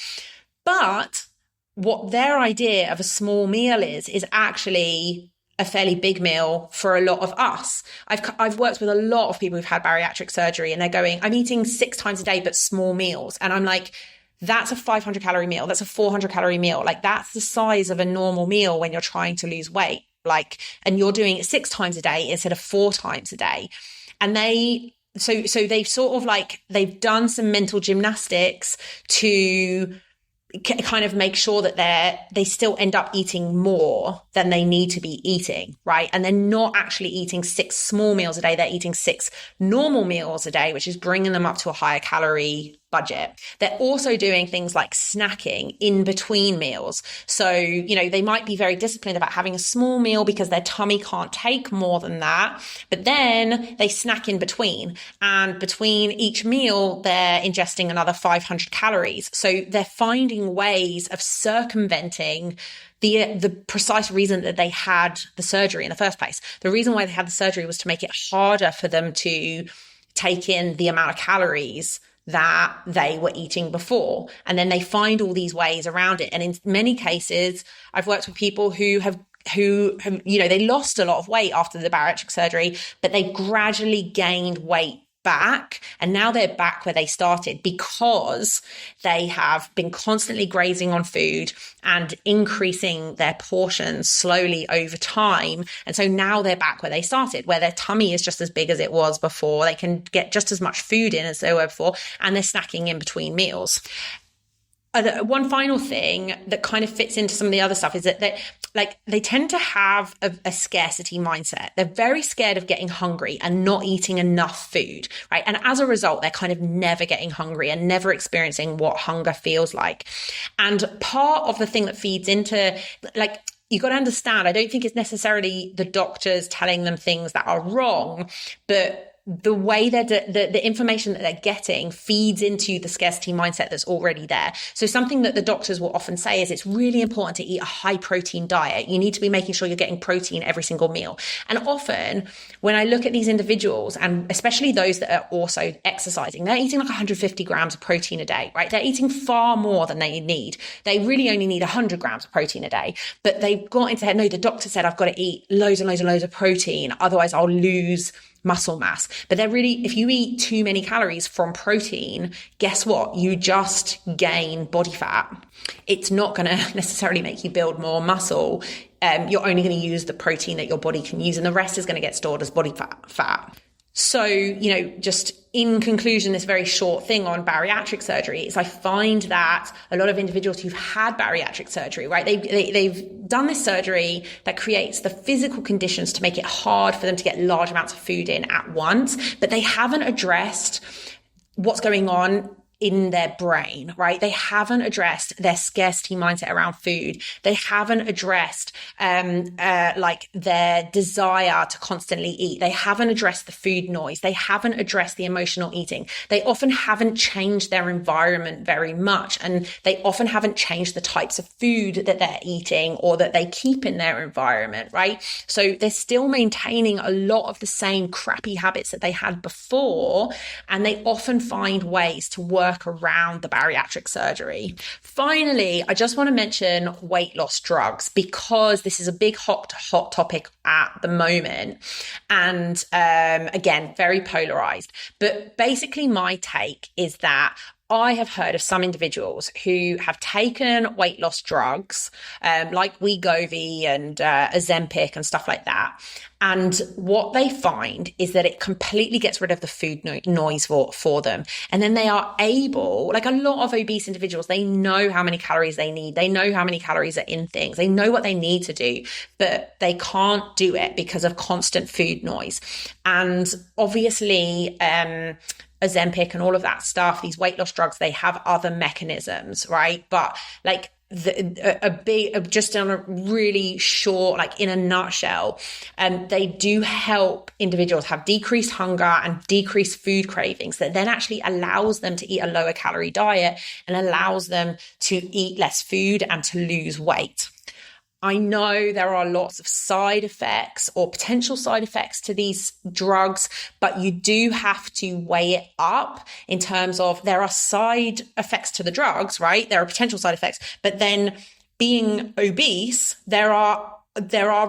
But what their idea of a small meal is actually a fairly big meal for a lot of us. I've worked with a lot of people who've had bariatric surgery and they're going, I'm eating 6 times a day, but small meals. And I'm like, that's a 500 calorie meal. That's a 400 calorie meal. Like that's the size of a normal meal when you're trying to lose weight. Like, and you're doing it 6 times a day instead of 4 times a day. And so they've sort of like, they've done some mental gymnastics to kind of make sure that they still end up eating more than they need to be eating, right? And they're not actually eating 6 small meals a day. They're eating 6 normal meals a day, which is bringing them up to a higher calorie budget. They're also doing things like snacking in between meals. So, you know, they might be very disciplined about having a small meal because their tummy can't take more than that, but then they snack in between, and between each meal, they're ingesting another 500 calories. So they're finding ways of circumventing the precise reason that they had the surgery in the first place. The reason why they had the surgery was to make it harder for them to take in the amount of calories that they were eating before. And then they find all these ways around it. And in many cases, I've worked with people who have, you know, they lost a lot of weight after the bariatric surgery, but they gradually gained weight back. And now they're back where they started because they have been constantly grazing on food and increasing their portions slowly over time. And so now they're back where they started, where their tummy is just as big as it was before. They can get just as much food in as they were before, and they're snacking in between meals. One final thing that kind of fits into some of the other stuff is that they tend to have a scarcity mindset. They're very scared of getting hungry and not eating enough food, right? And as a result, they're kind of never getting hungry and never experiencing what hunger feels like. And part of the thing that feeds into, like, you got to understand, I don't think it's necessarily the doctors telling them things that are wrong, but the way that the information that they're getting feeds into the scarcity mindset that's already there. So something that the doctors will often say is it's really important to eat a high protein diet. You need to be making sure you're getting protein every single meal. And often when I look at these individuals, and especially those that are also exercising, they're eating like 150 grams of protein a day, right? They're eating far more than they need. They really only need 100 grams of protein a day, but they've got into their head, no, the doctor said I've got to eat loads and loads and loads of protein. Otherwise I'll lose muscle mass. But they're really, if you eat too many calories from protein, guess what? You just gain body fat. It's not going to necessarily make you build more muscle. You're only going to use the protein that your body can use, and the rest is going to get stored as body fat. So, just in conclusion, this very short thing on bariatric surgery is I find that a lot of individuals who've had bariatric surgery, right, they've done this surgery that creates the physical conditions to make it hard for them to get large amounts of food in at once, but they haven't addressed what's going on in their brain, right? They haven't addressed their scarcity mindset around food. They haven't addressed like their desire to constantly eat. They haven't addressed the food noise. They haven't addressed the emotional eating. They often haven't changed their environment very much, and they often haven't changed the types of food that they're eating or that they keep in their environment, right? So they're still maintaining a lot of the same crappy habits that they had before, and they often find ways to work around the bariatric surgery. Finally, I just want to mention weight loss drugs, because this is a big hot topic at the moment, and again, very polarized. But basically my take is that I have heard of some individuals who have taken weight loss drugs, like Wegovy and Ozempic and stuff like that. And what they find is that it completely gets rid of the food noise for them. And then they are able, like a lot of obese individuals, they know how many calories they need. They know how many calories are in things. They know what they need to do, but they can't do it because of constant food noise. And obviously, Ozempic and all of that stuff, these weight loss drugs, they have other mechanisms, right? But like just on a really short, like in a nutshell, they do help individuals have decreased hunger and decreased food cravings that then actually allows them to eat a lower calorie diet and allows them to eat less food and to lose weight. I know there are lots of side effects or potential side effects to these drugs, but you do have to weigh it up in terms of there are side effects to the drugs, right? There are potential side effects, but then being obese, there are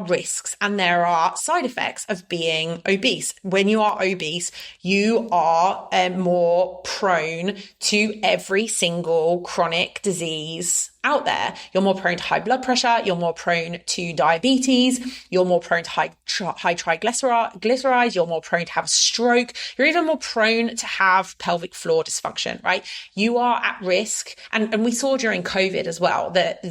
risks and there are side effects of being obese. When you are obese, you are more prone to every single chronic disease out there. You're more prone to high blood pressure. You're more prone to diabetes. You're more prone to high triglycerides. You're more prone to have a stroke. You're even more prone to have pelvic floor dysfunction, right? You are at risk. And we saw during COVID as well that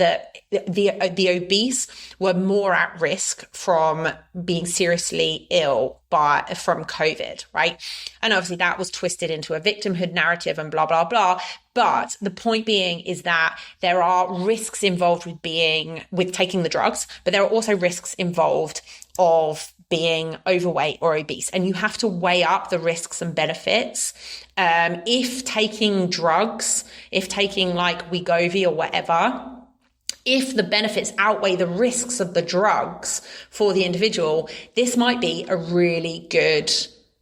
the obese were more at risk from being seriously ill from COVID, right? And obviously that was twisted into a victimhood narrative and blah, blah, blah. But the point being is that there are risks involved with taking the drugs, but there are also risks involved of being overweight or obese. And you have to weigh up the risks and benefits. If taking drugs, if taking like Wegovy or whatever, if the benefits outweigh the risks of the drugs for the individual, this might be a really good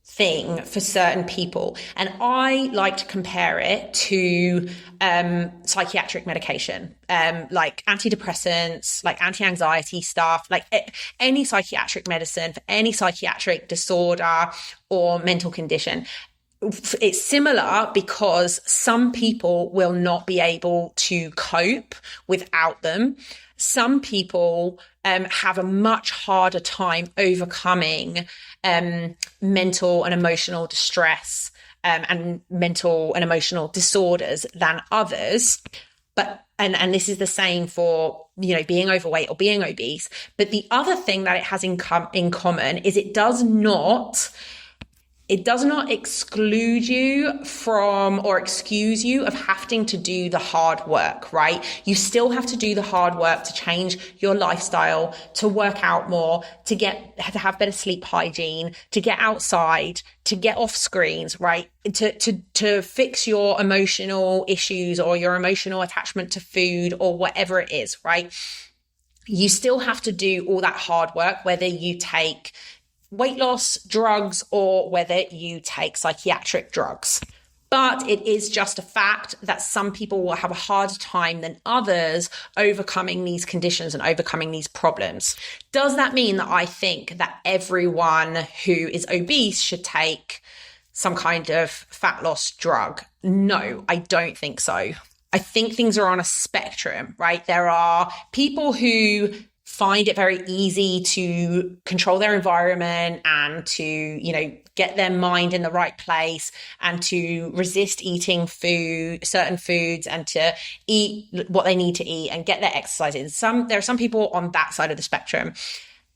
thing for certain people. And I like to compare it to psychiatric medication, like antidepressants, like anti-anxiety stuff, like any psychiatric medicine for any psychiatric disorder or mental condition. It's similar because some people will not be able to cope without them. Some people have a much harder time overcoming mental and emotional distress and mental and emotional disorders than others. But and this is the same for, being overweight or being obese. But the other thing that it has in common is it does not exclude you from or excuse you of having to do the hard work, right? You still have to do the hard work to change your lifestyle, to work out more, to have better sleep hygiene, to get outside, to get off screens, right? To fix your emotional issues or your emotional attachment to food or whatever it is, right? You still have to do all that hard work, whether you take weight loss drugs or whether you take psychiatric drugs. But it is just a fact that some people will have a harder time than others overcoming these conditions and overcoming these problems. Does that mean that I think that everyone who is obese should take some kind of fat loss drug? No, I don't think so. I think things are on a spectrum, right? There are people who find it very easy to control their environment and to, get their mind in the right place and to resist eating certain foods and to eat what they need to eat and get their exercise in. There are some people on that side of the spectrum.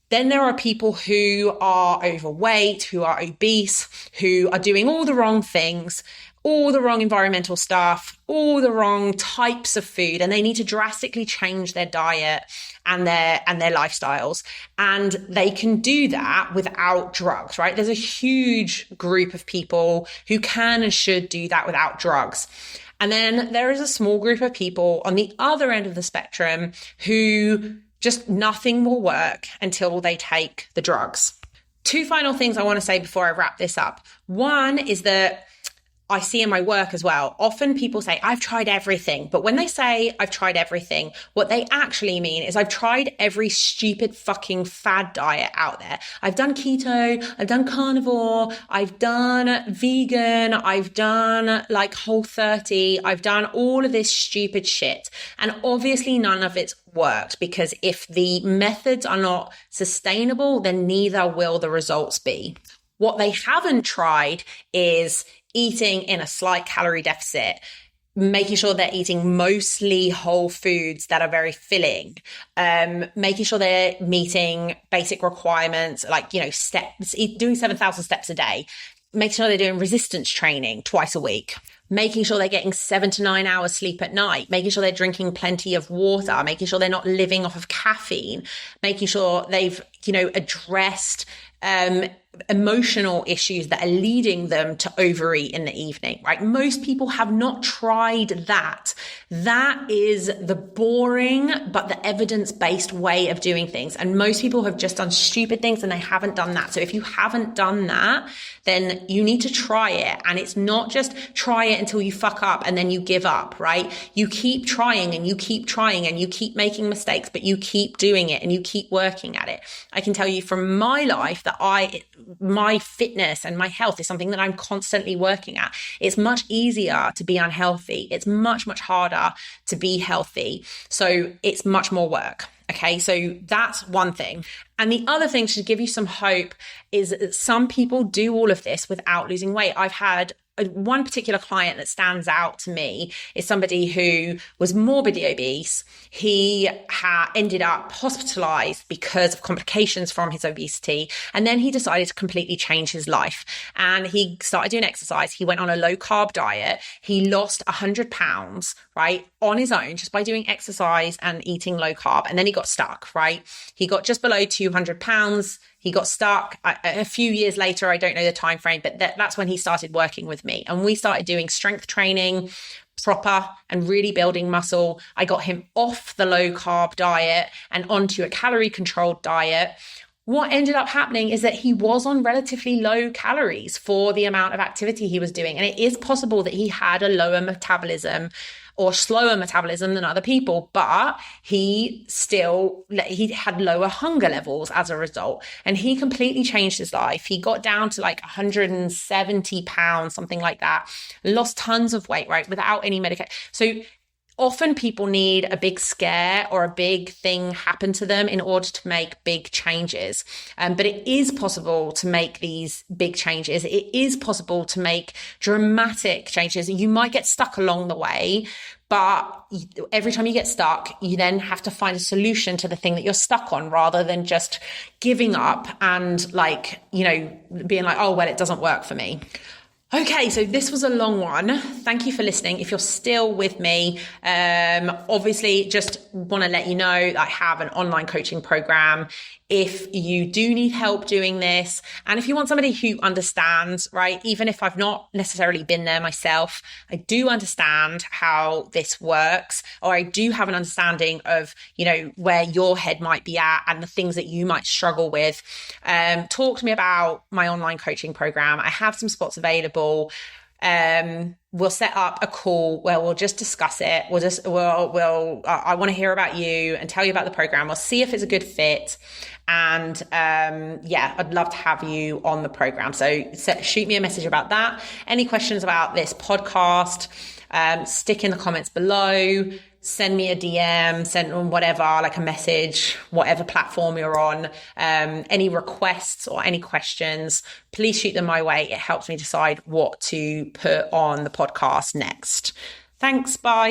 Then there are people who are overweight, who are obese, who are doing all the wrong things, all the wrong environmental stuff, all the wrong types of food, and they need to drastically change their diet and their lifestyles. And they can do that without drugs, right? There's a huge group of people who can and should do that without drugs. And then there is a small group of people on the other end of the spectrum who just nothing will work until they take the drugs. Two final things I want to say before I wrap this up. One is that I see in my work as well, often people say, I've tried everything. But when they say I've tried everything, what they actually mean is I've tried every stupid fucking fad diet out there. I've done keto, I've done carnivore, I've done vegan, I've done like Whole30, I've done all of this stupid shit. And obviously none of it's worked, because if the methods are not sustainable, then neither will the results be. What they haven't tried is eating in a slight calorie deficit, making sure they're eating mostly whole foods that are very filling, making sure they're meeting basic requirements like, steps, doing 7,000 steps a day, making sure they're doing resistance training twice a week, making sure they're getting 7 to 9 hours sleep at night, making sure they're drinking plenty of water, making sure they're not living off of caffeine, making sure they've, addressed emotional issues that are leading them to overeat in the evening, right? Most people have not tried that. That is the boring, but the evidence-based way of doing things. And most people have just done stupid things and they haven't done that. So if you haven't done that, then you need to try it. And it's not just try it until you fuck up and then you give up, right? You keep trying and you keep trying and you keep making mistakes, but you keep doing it and you keep working at it. I can tell you from my life that my fitness and my health is something that I'm constantly working at. It's much easier to be unhealthy. It's much, much harder to be healthy. So it's much more work. Okay, so that's one thing. And the other thing to give you some hope is that some people do all of this without losing weight. I've had one particular client that stands out to me is somebody who was morbidly obese. He ended up hospitalized because of complications from his obesity. And then he decided to completely change his life. And he started doing exercise. He went on a low carb diet. He lost 100 pounds, right, on his own, just by doing exercise and eating low carb. And then he got stuck, right? He got just below 200 pounds. He got stuck a few years later. I don't know the time frame, but that's when he started working with me. And we started doing strength training proper and really building muscle. I got him off the low carb diet and onto a calorie controlled diet. What ended up happening is that he was on relatively low calories for the amount of activity he was doing. And it is possible that he had a lower metabolism or slower metabolism than other people, but he had lower hunger levels as a result. And he completely changed his life. He got down to like 170 pounds, something like that, lost tons of weight, right, without any medication. So often people need a big scare or a big thing happen to them in order to make big changes. But it is possible to make these big changes. It is possible to make dramatic changes. You might get stuck along the way, but every time you get stuck, you then have to find a solution to the thing that you're stuck on rather than just giving up and being like, oh, well, it doesn't work for me. Okay, so this was a long one. Thank you for listening. If you're still with me, obviously just want to let you know that I have an online coaching program. If you do need help doing this, and if you want somebody who understands, right, even if I've not necessarily been there myself, I do understand how this works, or I do have an understanding of, where your head might be at and the things that you might struggle with. Talk to me about my online coaching program. I have some spots available. we'll set up a call where we'll just discuss it. I want to hear about you and tell you about the program. We'll see if it's a good fit. And I'd love to have you on the program. So shoot me a message about that. Any questions about this podcast, stick in the comments below. Send me a DM, send whatever, like a message, whatever platform you're on. Any requests or any questions, please shoot them my way. It helps me decide what to put on the podcast next. Thanks. Bye.